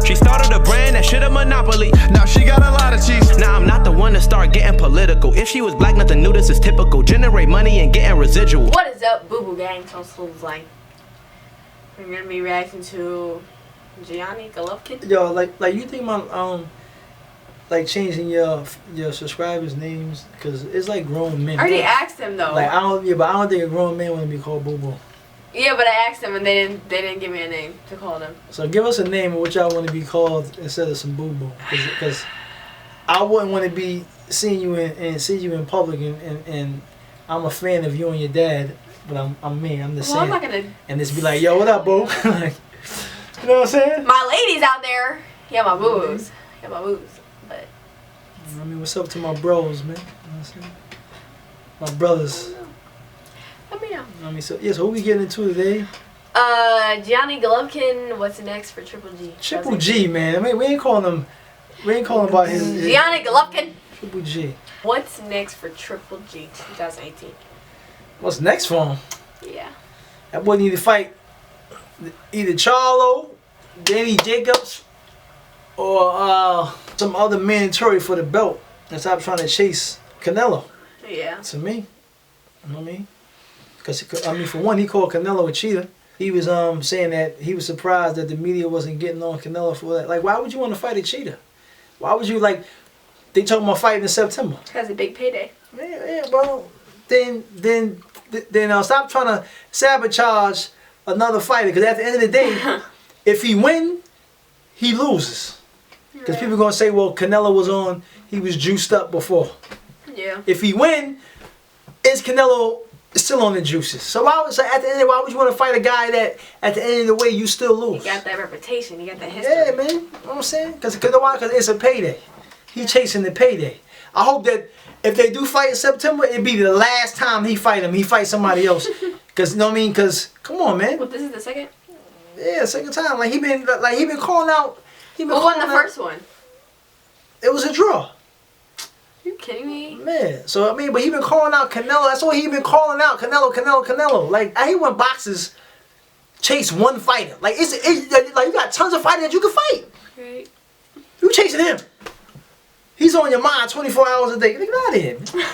She started a brand that should have monopoly. Now she got a lot of cheese. Now I'm not the one to start getting political. If she was black, nothing new, this is typical. Generate money and getting residual. What is up, Boo Boo Gang? Toastfuls, like, we're gonna be reacting to Gennady Golovkin. Yo, like you think about like changing your subscribers' names, because it's like grown men. I already asked him though. Like I don't think a grown man want to be called Boo Boo. Yeah, but I asked them and they didn't give me a name to call them. So give us a name of what y'all want to be called instead of some Boo Boo, because I wouldn't want to be seeing you in public and I'm a fan of you and your dad, but I'm me. I'm the same. I'm not gonna. And just be like, yo, what up, boo? Like, you know what I'm saying? My ladies out there, yeah, my boos, yeah, my boos. But I mean, what's up to my bros, man? You know what I'm saying? My brothers. Let me know. I mean, so who we getting into today? Gennady Golovkin. What's next for Triple G? Triple G, man. I mean, we ain't calling him. We ain't calling about his. Gennady Golovkin. Triple G. What's next for Triple G 2018? What's next for him? Yeah. That boy need to fight either Charlo, Danny Jacobs, or some other mandatory for the belt and stop trying to chase Canelo. Yeah. To me, you know what I mean? Because I mean, for one, he called Canelo a cheater. He was saying that he was surprised that the media wasn't getting on Canelo for that. Like, why would you want to fight a cheater? Why would you, like, they talking about fighting in September? Has a big payday. Yeah, well, then stop trying to sabotage another fighter, because at the end of the day, if he win, he loses. Because people are going to say, well, Canelo was on, he was juiced up before. Yeah. If he win, is Canelo still on the juices? So at the end of the day, why would you want to fight a guy that at the end of the way you still lose? He got that reputation, he got that history. Yeah, man. You know what I'm saying? Because it's a payday. He chasing the payday. I hope that if they do fight in September, it'd be the last time he fight him. He fight somebody else. Because, you know what I mean? Because, come on, man. Well, this is the second? Yeah, second time. Like, he been calling out. Who won the first one? It was a draw. You kidding me? Man, so I mean, but he been calling out Canelo. That's what he been calling out. Canelo. Like, I hate when boxers chase one fighter. Like, like you got tons of fighters that you can fight. Right. You chasing him. He's on your mind 24 hours a day. Get out of here, man.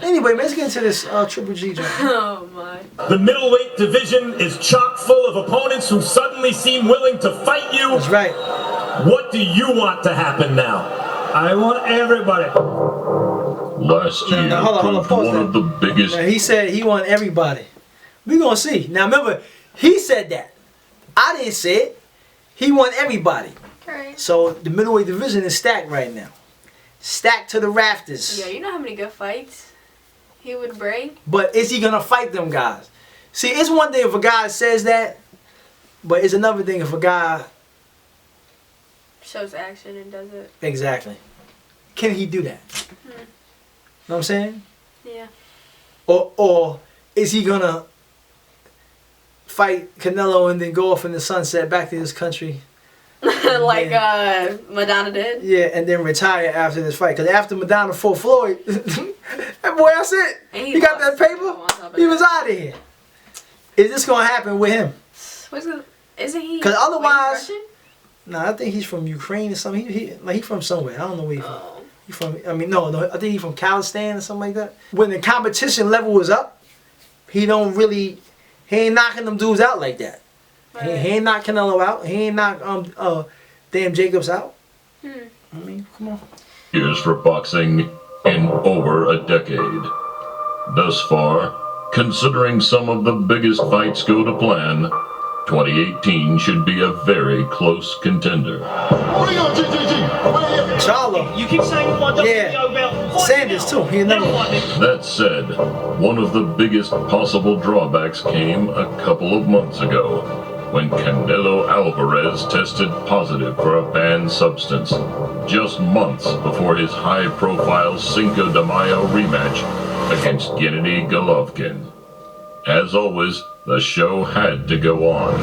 Anyway, man, let's get into this Triple G joint. Oh my. The middleweight division is chock full of opponents who suddenly seem willing to fight you. That's right. What do you want to happen now? I want everybody. Last year proved one of the biggest. Now, he said he want everybody. We gonna see. Now remember, he said that. I didn't say it. He want everybody. Right. So the middleweight division is stacked right now. Stacked to the rafters. Yeah, you know how many good fights he would bring? But is he gonna fight them guys? See, it's one thing if a guy says that, but it's another thing if a guy shows action and does it. Exactly. Can he do that? Know what I'm saying? Yeah. Or is he gonna fight Canelo and then go off in the sunset back to his country? Like Madonna did? Yeah, and then retire after this fight. Because after Madonna fought Floyd, that boy, that's it. He got that paper. He was out of here. Is this going to happen with him? Isn't he? Because otherwise, I think he's from Ukraine or something. He's from somewhere. I don't know where he's from. He's from, I mean, no, I think he's from Kazakhstan or something like that. When the competition level is up, he ain't knocking them dudes out like that. Right. He ain't knock Canelo out. He ain't knock damn Jacobs out. I mean, come on. Years for boxing in over a decade. Thus far, considering some of the biggest fights go to plan, 2018 should be a very close contender. Charlo. You keep saying what yeah. Sanders too. He another one. That said, one of the biggest possible drawbacks came a couple of months ago, when Canelo Alvarez tested positive for a banned substance, just months before his high-profile Cinco de Mayo rematch against Gennady Golovkin. As always, the show had to go on.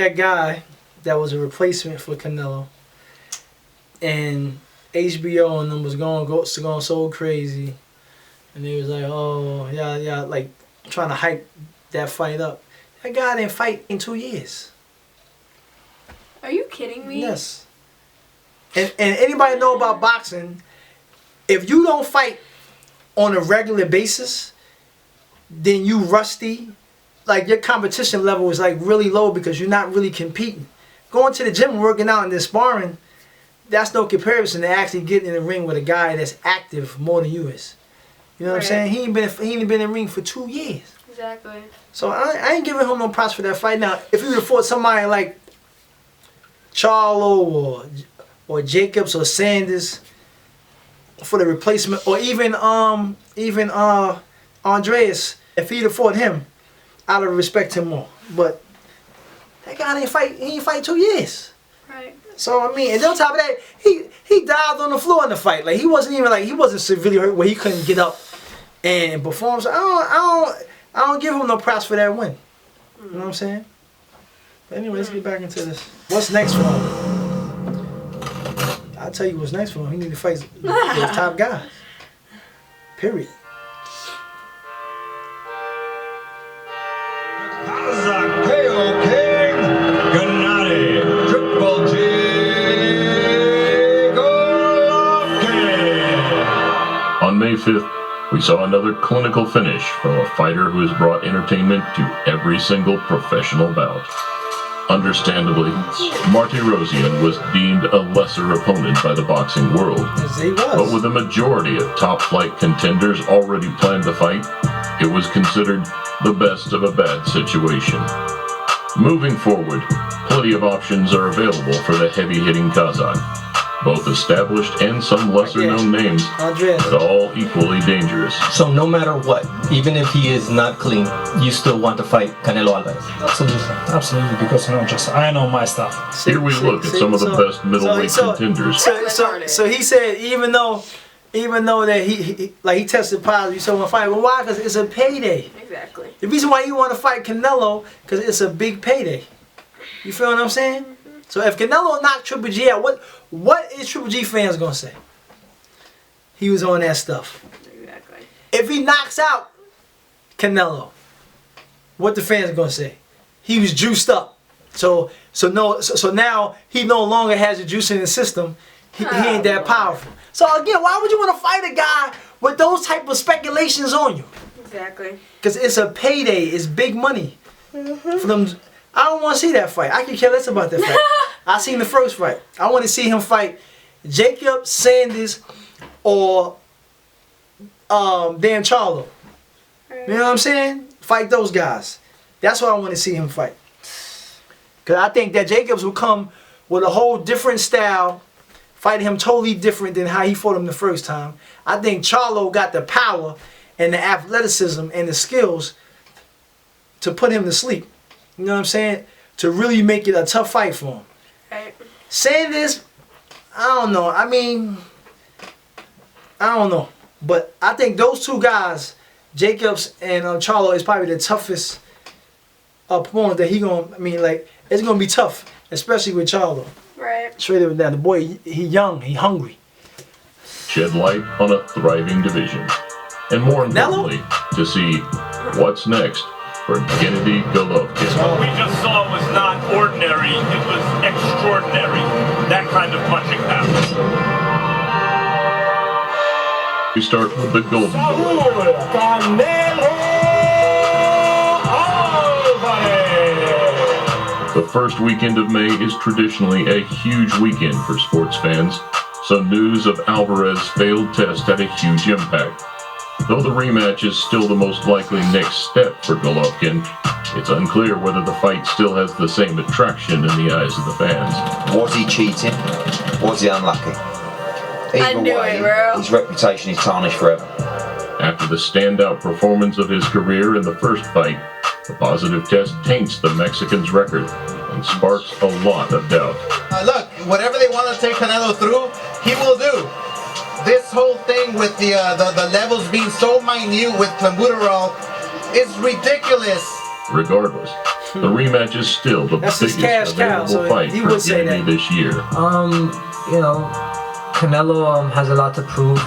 that guy that was a replacement for Canelo, and HBO and them was going so crazy, and they was like, oh yeah, like trying to hype that fight up. That guy didn't fight in 2 years. Are you kidding me? Yes. And anybody know about boxing? If you don't fight on a regular basis, then you rusty. Like your competition level is like really low because you're not really competing. Going to the gym and working out and then sparring, that's no comparison to actually getting in the ring with a guy that's active more than you is. You know what I'm saying? He ain't been in the ring for 2 years. Exactly. So I ain't giving him no props for that fight. Now, if he would have fought somebody like Charlo or Jacobs or Sanders for the replacement, or even Andreas, if he'd have fought him, I'd have respected him more. But that guy didn't fight. He ain't fight 2 years. Right. So I mean, and on top of that, he died on the floor in the fight. Like he wasn't severely hurt where he couldn't get up and perform. So I don't give him no props for that win. You know what I'm saying? But anyway, let's get back into this. What's next for him? I'll tell you what's next for him. He need to fight those top guys. Period. Kazakh KO King, Gennady Triple G Golovkin. On May 5th, we saw another clinical finish from a fighter who has brought entertainment to every single professional bout. Understandably, Martirosyan was deemed a lesser opponent by the boxing world. Yes, he was. But with a majority of top-flight contenders already planned to fight, it was considered the best of a bad situation. Moving forward, plenty of options are available for the heavy-hitting Kazakh. Both established and some lesser-known names, but all equally dangerous. So no matter what, even if he is not clean, you still want to fight Canelo Alvarez? Absolutely, because I know my stuff. Here we look at some of the best middleweight contenders. So he said even though that he tested positive, you still want to fight. Well, why? Because it's a payday. Exactly. The reason why you want to fight Canelo, because it's a big payday. You feel what I'm saying? So if Canelo knocked Triple G out, what is Triple G fans gonna say? He was on that stuff. Exactly. If he knocks out Canelo, what the fans gonna say? He was juiced up. So now he no longer has the juice in his system. He ain't that powerful. So again, why would you want to fight a guy with those type of speculations on you? Exactly. Because it's a payday. It's big money for them. I don't want to see that fight. I could care less about that fight. I seen the first fight. I want to see him fight Jacob, Sanders, or Dan Charlo. You know what I'm saying? Fight those guys. That's what I want to see him fight. Because I think that Jacobs will come with a whole different style, fight him totally different than how he fought him the first time. I think Charlo got the power and the athleticism and the skills to put him to sleep. You know what I'm saying? To really make it a tough fight for him. Right. Sanders, I don't know. I mean, I don't know. But I think those two guys, Jacobs and Charlo, is probably the toughest opponent that he gonna. I mean, like it's gonna be tough, especially with Charlo. Right. Straight up and down. The boy, he young, he hungry. Shed light on a thriving division, and more importantly, to see what's next for Gennady Golovkin. What we just saw was not ordinary, it was extraordinary. That kind of punching power. We start with the Golden Boy. Canelo Alvarez. The first weekend of May is traditionally a huge weekend for sports fans, so news of Alvarez's failed test had a huge impact. Though the rematch is still the most likely next step for Golovkin, it's unclear whether the fight still has the same attraction in the eyes of the fans. Was he cheating? Was he unlucky? Either way, his reputation is tarnished forever. After the standout performance of his career in the first fight, the positive test taints the Mexican's record and sparks a lot of doubt. Look, whatever they want to take Canelo through, he will do. This whole thing with the levels being so minute with clenbuterol is ridiculous. Regardless, The rematch is still the biggest available fight for Gennady this year. You know, Canelo has a lot to prove.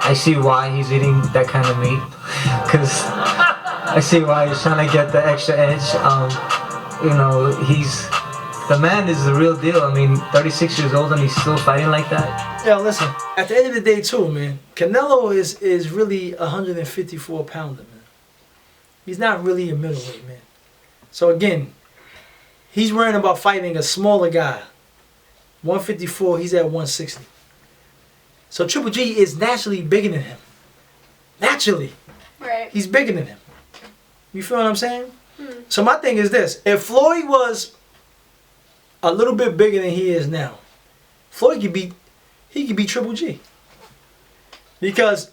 I see why he's eating that kind of meat, because I see why he's trying to get the extra edge. You know, the man is the real deal. I mean, 36 years old and he's still fighting like that. Yeah, listen, at the end of the day too, man, Canelo is really a 154 pounder, man. He's not really a middleweight, man. So again, he's worrying about fighting a smaller guy. 154, he's at 160. So Triple G is naturally bigger than him. Naturally. Right. He's bigger than him. You feel what I'm saying? So my thing is this. If Floyd was a little bit bigger than he is now, Floyd could beat Triple G. Because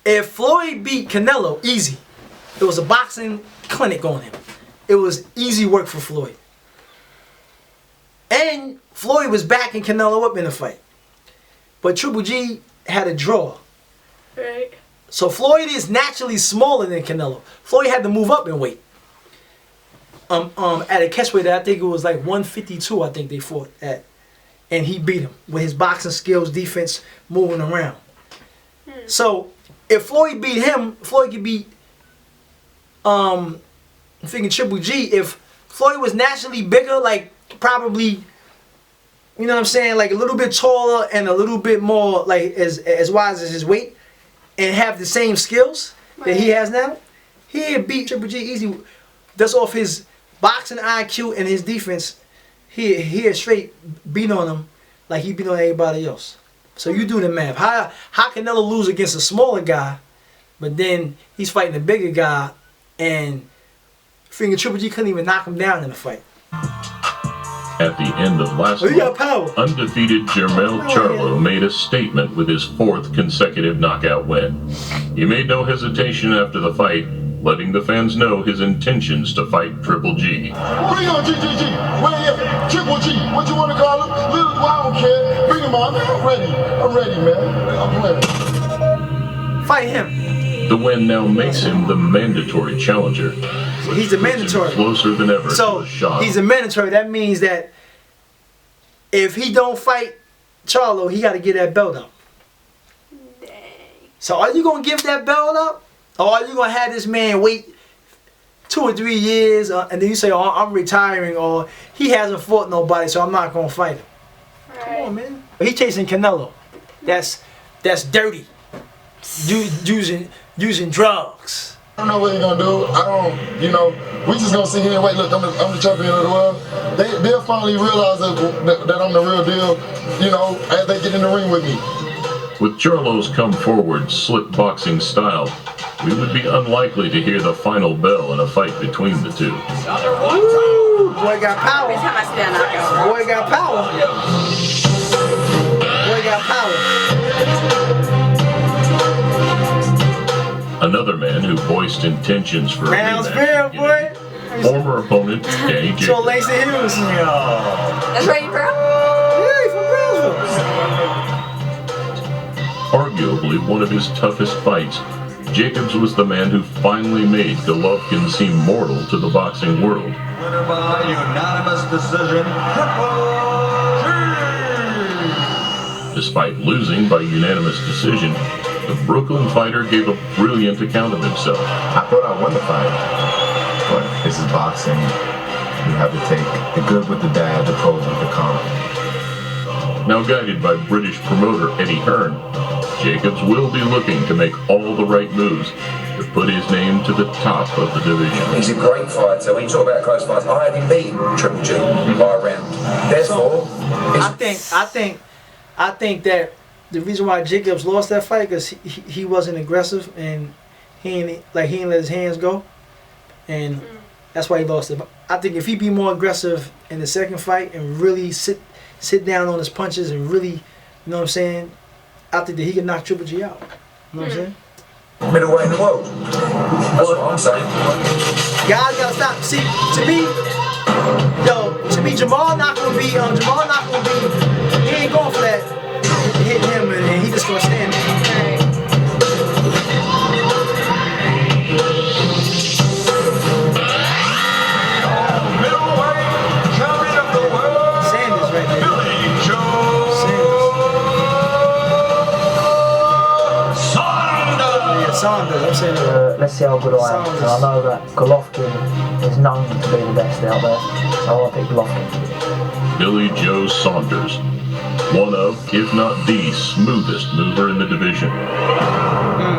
if Floyd beat Canelo, easy. It was a boxing clinic on him. It was easy work for Floyd. And Floyd was backing Canelo up in the fight. But Triple G had a draw. Right. So Floyd is naturally smaller than Canelo. Floyd had to move up in weight. At a catchweight, I think it was like 152, I think they fought at. And he beat him with his boxing skills, defense, moving around. So if Floyd beat him, Floyd could beat I'm thinking Triple G. If Floyd was naturally bigger, like probably, you know what I'm saying, like a little bit taller and a little bit more like as wise as his weight, and have the same skills that he has now, he'd beat Triple G easy. That's off his boxing IQ and his defense. He'd straight beat on him like he beat on everybody else. So you do the math. How Canelo lose against a smaller guy, but then he's fighting a bigger guy, and freaking Triple G couldn't even knock him down in the fight. At the end of last week, undefeated Jermell Charlo made a statement with his 4th consecutive knockout win. He made no hesitation after the fight, letting the fans know his intentions to fight Triple G. Bring on GGG, we're here, Triple G, what you want to call him? Little, I don't care, bring him on, man. I'm ready, man, I'm ready. Fight him. The win now makes him the mandatory challenger. So he's a mandatory. Closer than ever so to a shot. He's a mandatory. That means that if he don't fight Charlo, he got to get that belt up. Dang. So are you going to give that belt up? Or are you going to have this man wait 2 or 3 years and then you say, oh, I'm retiring, or he hasn't fought nobody, so I'm not going to fight him? Right. Come on, man. He's chasing Canelo. That's dirty. Using drugs. I don't know what he's gonna do. I don't, you know, we just gonna sit here and wait. Look, I'm the champion of the world. They'll finally realize that I'm the real deal, you know, as they get in the ring with me. With Charlo's come forward, slick boxing style, we would be unlikely to hear the final bell in a fight between the two. Ooh, boy got power. Every time I see that knockout. Boy got power. Boy got power. Another man who voiced intentions for a rematch, boy. Former opponent Gennady Golovkin. So Lacey Hughes. That's where you from? Yeah, he's from Brownsville. Arguably one of his toughest fights, Jacobs was the man who finally made Golovkin seem mortal to the boxing world. Winner by unanimous decision, Triple G! Despite losing by unanimous decision, the Brooklyn fighter gave a brilliant account of himself. I thought I won the fight, but this is boxing. You have to take the good with the bad, the pros with the cons. Now guided by British promoter Eddie Hearn, Jacobs will be looking to make all the right moves to put his name to the top of the division. He's a great fighter. When you talk about close fights, I had him beaten Triple G by a round. Therefore, I think that the reason why Jacobs lost that fight because he wasn't aggressive and he ain't let his hands go, and that's why he lost it. But I think if he be more aggressive in the second fight and really sit down on his punches and really, you know what I'm saying, I think that he can knock Triple G out. You know what I'm saying? Middleweight in the world. That's what I'm saying. Guys gotta stop. See, to me, Jamal not gonna be. He ain't going for that. Hit him and he just gonna stand there. Saunders. I'm saying let's see how good I am. And I know that Golovkin is known to be the best out there, so I want to pick Golovkin. Billy Joe Saunders, one of, if not the smoothest mover in the division.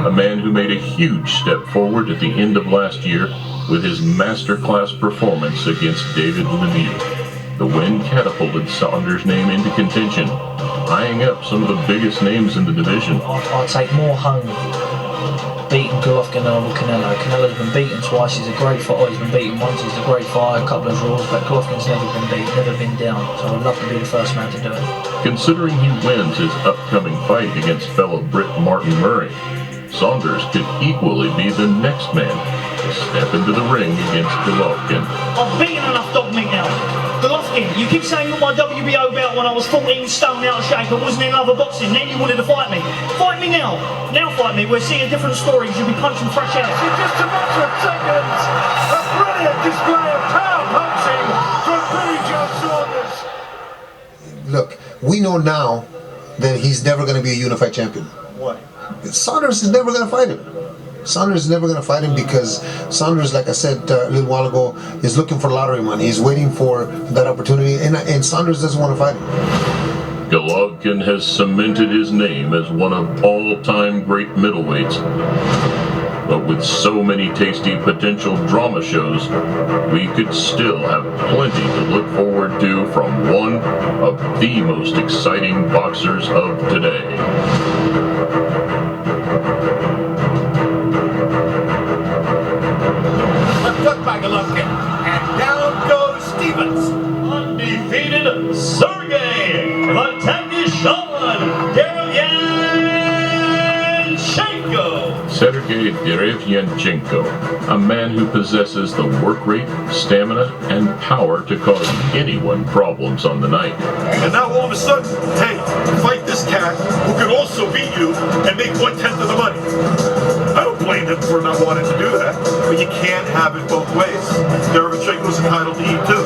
A man who made a huge step forward at the end of last year with his masterclass performance against David Lemieux. The win catapulted Saunders' name into contention, eyeing up some of the biggest names in the division. I'll take more home beating Golovkin than Canelo. Canelo's been beaten twice, he's a great fighter, he's been beaten once, he's a great fighter, a couple of draws, but Golovkin's never been beaten, never been down, so I'd love to be the first man to do it. Considering he wins his upcoming fight against fellow Brit Martin Murray, Saunders could equally be the next man to step into the ring against Golovkin. I've beaten enough dog meat now. Golovkin, you keep saying you want my WBO belt when I was 14 stone out of shape and wasn't in other boxing, then you wanted to fight me. Fight me now. Now fight me. We're seeing different stories. You'll be punching fresh air. In just a matter of seconds, a brilliant display of power punching from Billy Joe Saunders. Look, we know now that he's never going to be a unified champion. Why? Saunders is never going to fight him. Saunders is never going to fight him because Saunders, like I said a little while ago, is looking for lottery money. He's waiting for that opportunity, and Saunders doesn't want to fight him. Golovkin has cemented his name as one of all-time great middleweights. But with so many tasty potential drama shows, we could still have plenty to look forward to from one of the most exciting boxers of today. Left by Golovkin, and down goes Stevens. Undefeated Sergey Sergey Derevyanchenko, a man who possesses the work rate, stamina, and power to cause anyone problems on the night. And now all of a sudden, hey, fight this cat who can also beat you and make 1/10 of the money. I don't blame him for not wanting to do that, but you can't have it both ways. Derevyanchenko's entitled to eat too.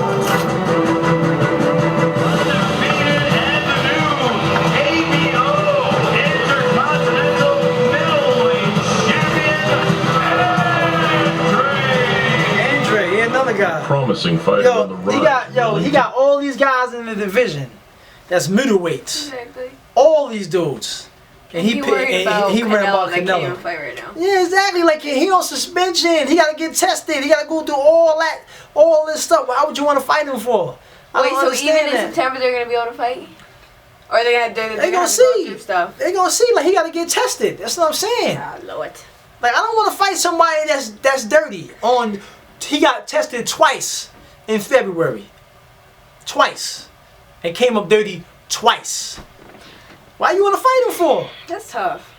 Guy. Promising fighter on the rise. He got all these guys in the division. That's middleweights. Exactly. All these dudes. And he worried about Canelo. Can't even fight right now. Yeah, exactly. Like he on suspension. He got to get tested. He got to go through all this stuff. Why would you want to fight him for? Wait, so even in September they're gonna be able to fight? Or they're gonna see stuff? They're gonna see. Like he got to get tested. That's what I'm saying. Ah, Lord. Like I don't want to fight somebody that's dirty on. He got tested twice in February. Twice. And came up dirty twice. Why you want to fight him for? That's tough.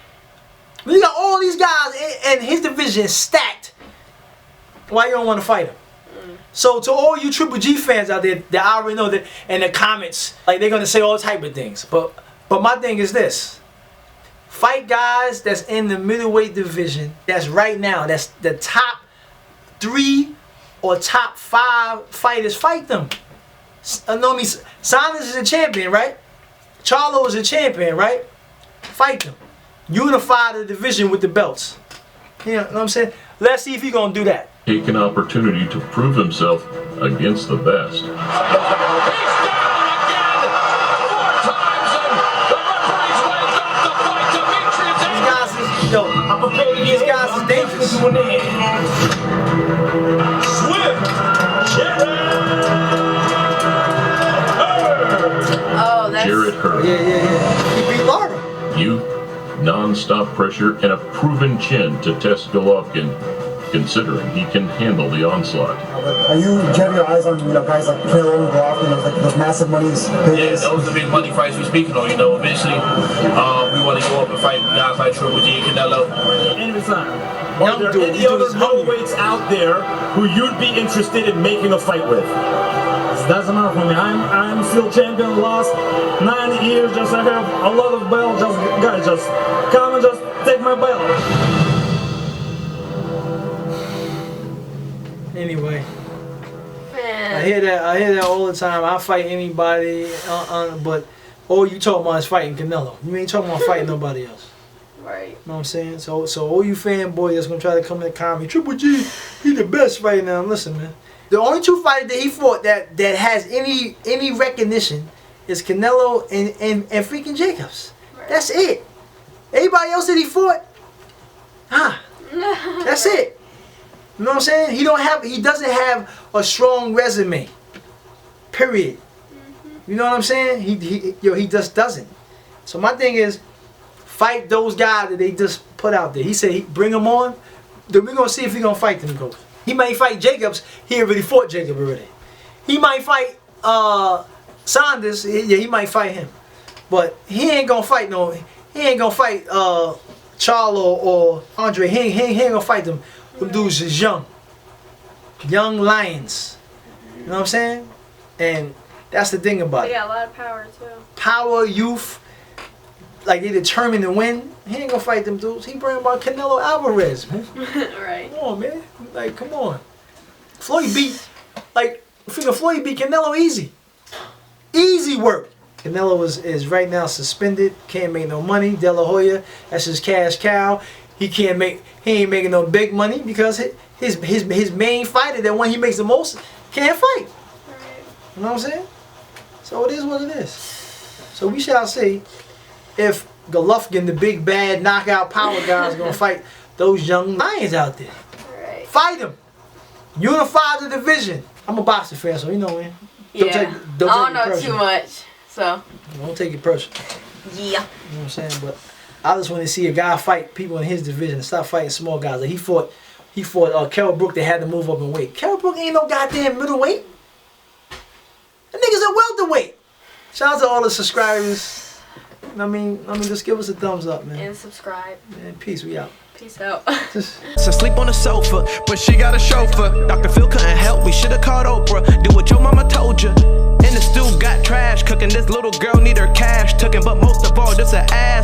We got all these guys in his division stacked. Why you don't want to fight him? So to all you Triple G fans out there that I already know that in the comments, like they're going to say all type of things. But my thing is this. Fight guys that's in the middleweight division. That's right now. That's the top 3 or top 5 fighters. Fight them. Saunders is a champion, right? Charlo is a champion, right? Fight them. Unify the division with the belts. You know what I'm saying? Let's see if he's gonna do that. Take an opportunity to prove himself against the best. These guys is dangerous. Swift. Oh, that's Jarrett Hurd. Yeah. He beat Laurel. Youth, non-stop pressure, and a proven chin to test Golovkin, considering he can handle the onslaught. Do you have your eyes on guys like Canelo and Golovkin, those massive monies? Yeah, those are the big money fights we're speaking on. Eventually, we want to go up and fight guys like Triple G and Canelo. Anytime. Are there any other middleweights out there who you'd be interested in making a fight with? It doesn't matter for me. I'm still champion. Last 9 years, just I have a lot of belts. Just come and just take my belt. Anyway, I hear that all the time. I fight anybody, but all you talking about is fighting Canelo. You ain't talking about fighting nobody else. Right. You know what I'm saying? So all you fanboys that's gonna try to come in the comment, Triple G, he the best right now. Listen, man. The only two fighters that he fought that has any recognition is Canelo and freaking Jacobs. Right. That's it. Everybody else that he fought, that's it. You know what I'm saying? He doesn't have a strong resume. Period. You know what I'm saying? He just doesn't. So my thing is, fight those guys that they just put out there. He said, bring them on. Then we're gonna see if he's gonna fight them goats. He might fight Jacobs. He already fought Jacob already. He might fight Saunders. Yeah, he might fight him. But he ain't gonna fight Charlo or Andre. He ain't gonna fight them. Them dudes is young lions. You know what I'm saying? And that's the thing about it. They got a lot of power too. Power, youth, like they determined to win. He ain't gonna fight them dudes. He bring about Canelo Alvarez, man. Right. Come on, man. Like, come on. Floyd beat Canelo easy. Easy work. Canelo is right now suspended. Can't make no money. De La Hoya, that's his cash cow. He ain't making no big money because his main fighter, that one he makes the most, can't fight. You know what I'm saying? So it is what it is. So we shall see if Golovkin, the big bad knockout power guy, is gonna fight those young lions out there. Right. Fight them. Unify the division. I'm a boxing fan, so you know, man. I don't know too much, so. Don't take it personal. Yeah. You know what I'm saying? But I just want to see a guy fight people in his division and stop fighting small guys. Like he fought Kell Brook. They had to move up in weight. Kell Brook ain't no goddamn middleweight. That nigga's a welterweight. Shout out to all the subscribers. I mean, just give us a thumbs up, man. And subscribe. Man, peace. We out. Peace out. So sleep on the sofa, but she got a chauffeur. Dr. Phil couldn't help, we should've called Oprah. Do what your mama told you. And the stew got trash cooking. This little girl need her cash taken, but most of all, this an ass.